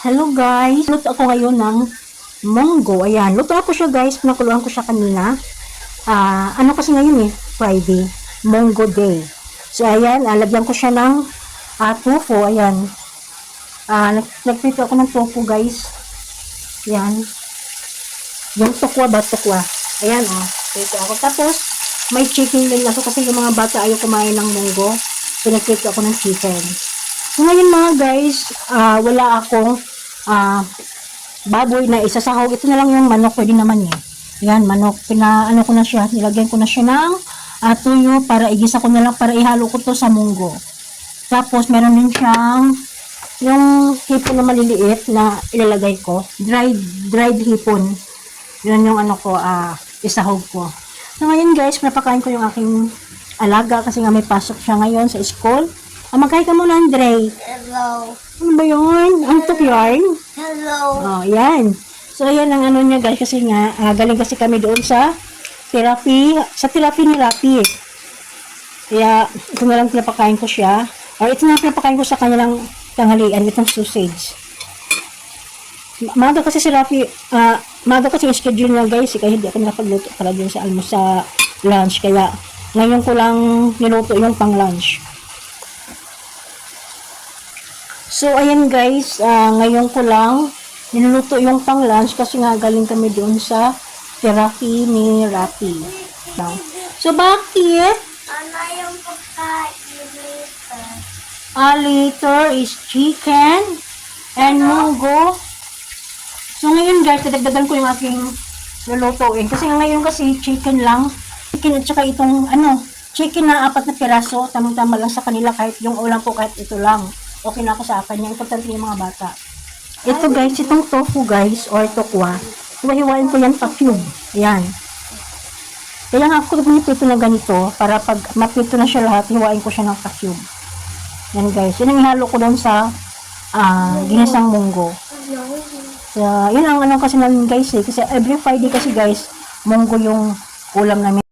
Hello guys! Luto ako ngayon ng munggo. Ayan, luto ako siya guys. Pinakuluan ko siya kanina. Ano kasi ngayon Friday. Munggo day. So ayan, lagyan ko siya ng tofu. Ayan. Nagprito ako ng tofu guys. Ayan. Yung tukwa ba? Tukwa. Ayan prito ako. Tapos, may chicken din ako kasi yung mga bata ayaw kumain ng munggo. So nagprito ako ng chicken. So ngayon mga guys, wala akong baboy na isasahog. Ito na lang yung manok, pwede naman yan, manok, ano ko na siya, nilagyan ko na siya ng tuyo para igisa ko na lang, para ihalo ko to sa munggo. Tapos meron din siyang yung hipon na maliliit na ilalagay ko, dried hipon. Yun yung ano ko, isahog ko. So ngayon guys, napakain ko yung aking alaga kasi nga may pasok siya ngayon sa school. Magkain ka muna, Andre. Hello. Ano ba yun? Antok yarn? Hello. Yan. So, ayan ang ano niya guys. Kasi nga, galing kasi kami doon sa therapy. Sa therapy ni Rapi. Kaya, ito na lang pinapakain ko siya. Or ito na lang pinapakain ko sa kanilang tanghalian. Itong sausage. Maaga kasi si Rapi, maaga kasi yung schedule niya guys. Kaya hindi ako nakapagluto para din sa sa lunch. Kaya, ngayon ko lang niluto yung pang lunch. So, ayan guys, ngayon ko lang niluluto yung pang lunch kasi nga galing kami doon sa therapy ni Rapi. So, bakit? Ano yung pagkain later? Later is chicken and munggo. So, ngayon guys, dadagdagan ko yung aking lulutuin. Kasi ngayon kasi chicken lang. Chicken at saka itong, chicken na 4 na piraso. Tamang-tama lang sa kanila kahit yung ulam ko kahit ito lang. Okay na ako sa akin. Yung importante yung mga bata. Ito guys, itong tofu guys, or tokwa. Hiwa-hiwain ko yan pa cube. Ayan. Kaya nga ako pinipito na ganito, para pag mapito na siya lahat, hiwain ko siya ng pa cube. Yan guys. Yan ang ihalo ko doon sa ginisang munggo. So, yun ang kasi namin guys Kasi every Friday kasi guys, munggo yung ulam namin.